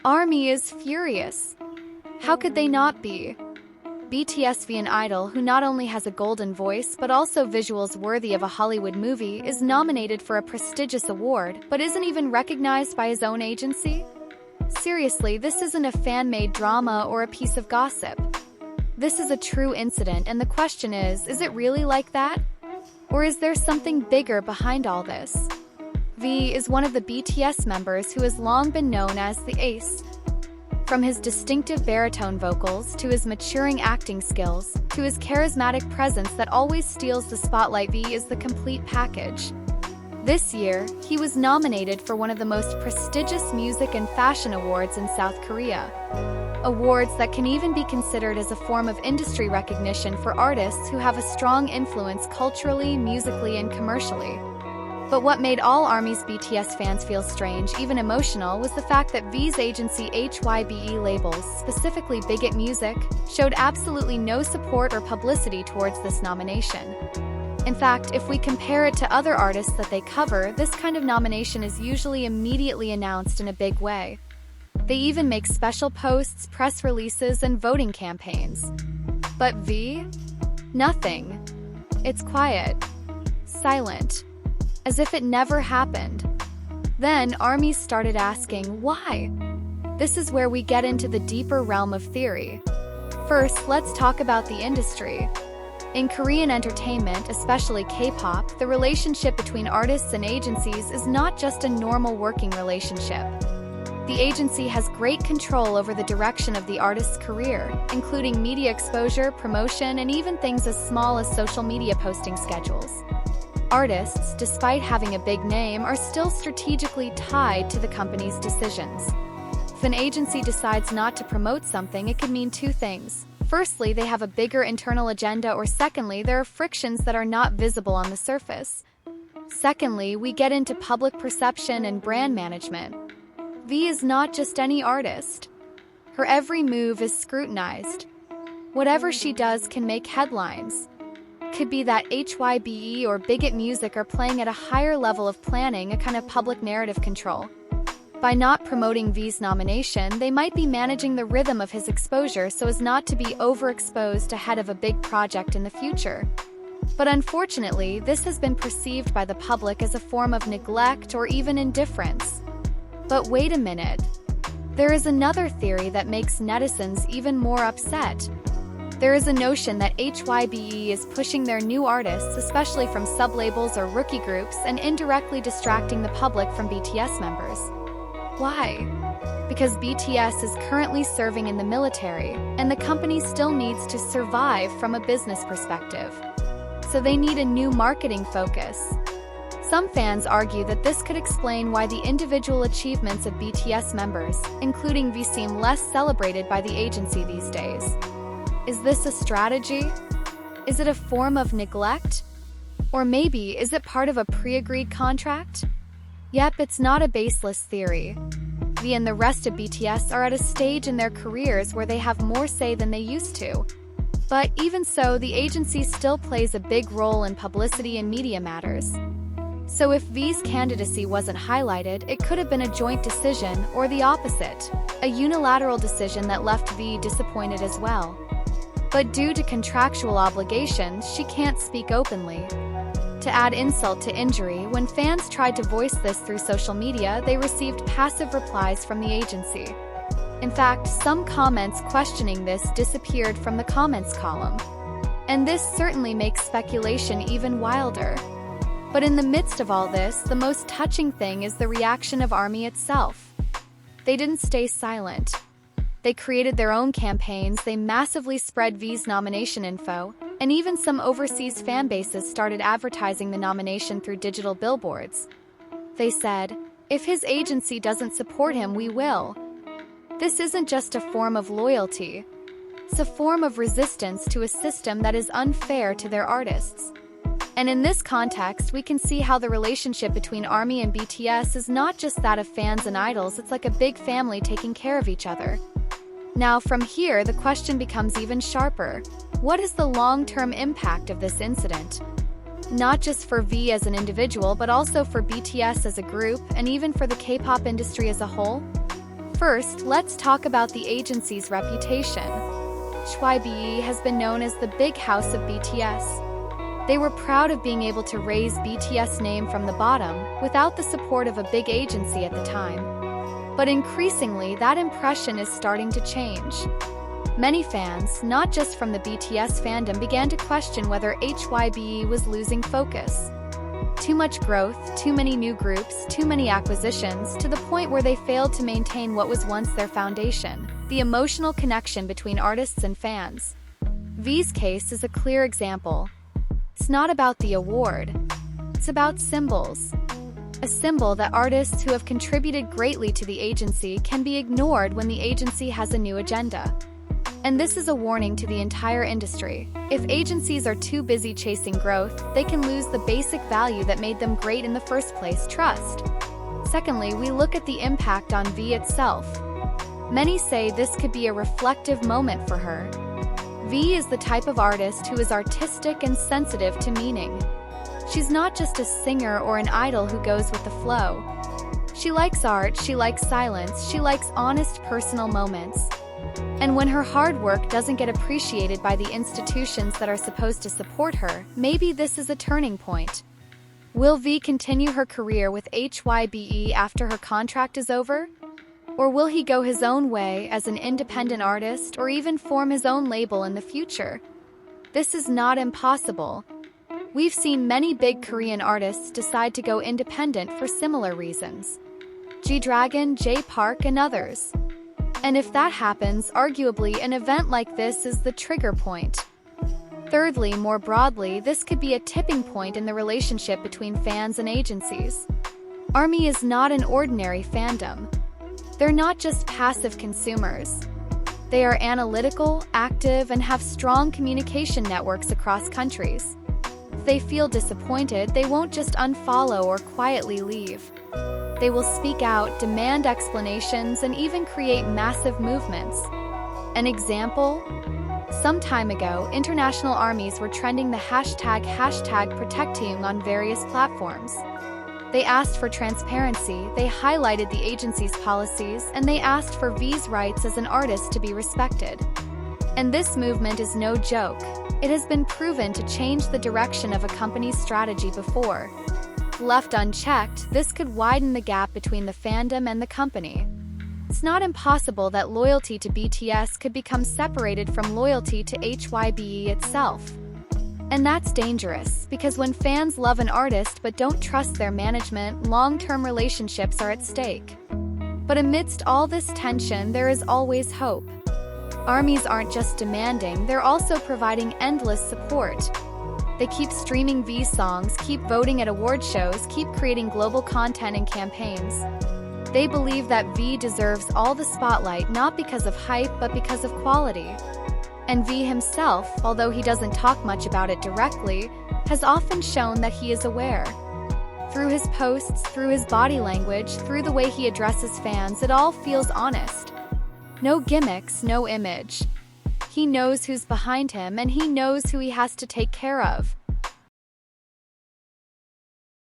ARMY is furious. How could they not be? BTS v an idol who not only has a golden voice but also visuals worthy of a Hollywood movie is nominated for a prestigious award but isn't even recognized by his own agency? Seriously, this isn't a fan-made drama or a piece of gossip. This is a true incident, and the question is it really like that? Or is there something bigger behind all this? V is one of the BTS members who has long been known as the ace. From his distinctive baritone vocals to his maturing acting skills to his charismatic presence that always steals the spotlight, V is the complete package. This year, he was nominated for one of the most prestigious music and fashion awards in South Korea. Awards that can even be considered as a form of industry recognition for artists who have a strong influence culturally, musically, and commercially. But what made all ARMY's BTS fans feel strange, even emotional, was the fact that V's agency HYBE labels, specifically Bigot Music, showed absolutely no support or publicity towards this nomination. In fact, if we compare it to other artists that they cover, this kind of nomination is usually immediately announced in a big way. They even make special posts, press releases, and voting campaigns. But V? Nothing. It's quiet. Silent. As if it never happened. Then, ARMY started asking, why? This is where we get into the deeper realm of theory. First, let's talk about the industry. In Korean entertainment, especially K-pop, the relationship between artists and agencies is not just a normal working relationship. The agency has great control over the direction of the artist's career, including media exposure, promotion, and even things as small as social media posting schedules. Artists, despite having a big name, are still strategically tied to the company's decisions. If an agency decides not to promote something, it could mean two things. Firstly, they have a bigger internal agenda, or secondly, there are frictions that are not visible on the surface. Secondly, we get into public perception and brand management. V is not just any artist. Her every move is scrutinized. Whatever she does can make headlines. Could be that HYBE or Bigot Music are playing at a higher level of planning, a kind of public narrative control. By not promoting V's nomination, they might be managing the rhythm of his exposure so as not to be overexposed ahead of a big project in the future. But unfortunately, this has been perceived by the public as a form of neglect or even indifference. But wait a minute. There is another theory that makes netizens even more upset. There is a notion that HYBE is pushing their new artists, especially from sublabels or rookie groups, and indirectly distracting the public from BTS members. Why? Because BTS is currently serving in the military, and the company still needs to survive from a business perspective. So they need a new marketing focus. Some fans argue that this could explain why the individual achievements of BTS members, including V, seem less celebrated by the agency these days. Is this a strategy? Is it a form of neglect? Or maybe, is it part of a pre-agreed contract? Yep, it's not a baseless theory. V and the rest of BTS are at a stage in their careers where they have more say than they used to. But even so, the agency still plays a big role in publicity and media matters. So if V's candidacy wasn't highlighted, it could have been a joint decision, or the opposite, a unilateral decision that left V disappointed as well. But due to contractual obligations, she can't speak openly. To add insult to injury, when fans tried to voice this through social media, they received passive replies from the agency. In fact, some comments questioning this disappeared from the comments column. And this certainly makes speculation even wilder. But in the midst of all this, the most touching thing is the reaction of ARMY itself. They didn't stay silent. They created their own campaigns, they massively spread V's nomination info, and even some overseas fan bases started advertising the nomination through digital billboards. They said, "If his agency doesn't support him, we will." This isn't just a form of loyalty. It's a form of resistance to a system that is unfair to their artists. And in this context, we can see how the relationship between ARMY and BTS is not just that of fans and idols, it's like a big family taking care of each other. Now, from here, the question becomes even sharper. What is the long-term impact of this incident? Not just for V as an individual, but also for BTS as a group, and even for the K-pop industry as a whole? First, let's talk about the agency's reputation. HYBE has been known as the big house of BTS. They were proud of being able to raise BTS name from the bottom without the support of a big agency at the time. But increasingly, that impression is starting to change. Many fans, not just from the BTS fandom, began to question whether HYBE was losing focus. Too much growth, too many new groups, too many acquisitions, to the point where they failed to maintain what was once their foundation, the emotional connection between artists and fans. V's case is a clear example. It's not about the award. It's about symbols. A symbol that artists who have contributed greatly to the agency can be ignored when the agency has a new agenda. And this is a warning to the entire industry. If agencies are too busy chasing growth, they can lose the basic value that made them great in the first place: trust. Secondly, we look at the impact on V itself. Many say this could be a reflective moment for her. V is the type of artist who is artistic and sensitive to meaning. She's not just a singer or an idol who goes with the flow. She likes art, she likes silence, she likes honest personal moments. And when her hard work doesn't get appreciated by the institutions that are supposed to support her, maybe this is a turning point. Will V continue her career with HYBE after her contract is over? Or will he go his own way as an independent artist, or even form his own label in the future? This is not impossible. We've seen many big Korean artists decide to go independent for similar reasons. G-Dragon, J Park, and others. And if that happens, arguably an event like this is the trigger point. Thirdly, more broadly, this could be a tipping point in the relationship between fans and agencies. ARMY is not an ordinary fandom. They're not just passive consumers. They are analytical, active, and have strong communication networks across countries. If they feel disappointed, they won't just unfollow or quietly leave. They will speak out, demand explanations, and even create massive movements. An example? Some time ago, international armies were trending the hashtag #ProtectTaehyung on various platforms. They asked for transparency, they highlighted the agency's policies, and they asked for V's rights as an artist to be respected. And this movement is no joke. It has been proven to change the direction of a company's strategy before. Left unchecked, this could widen the gap between the fandom and the company. It's not impossible that loyalty to BTS could become separated from loyalty to HYBE itself. And that's dangerous, because when fans love an artist but don't trust their management, long-term relationships are at stake. But amidst all this tension, there is always hope. Armies aren't just demanding, they're also providing endless support. They keep streaming V's songs, keep voting at award shows, keep creating global content and campaigns. They believe that V deserves all the spotlight not because of hype but because of quality. And V himself, although he doesn't talk much about it directly, has often shown that he is aware. Through his posts, through his body language, through the way he addresses fans, it all feels honest. No gimmicks, no image. He knows who's behind him, and he knows who he has to take care of.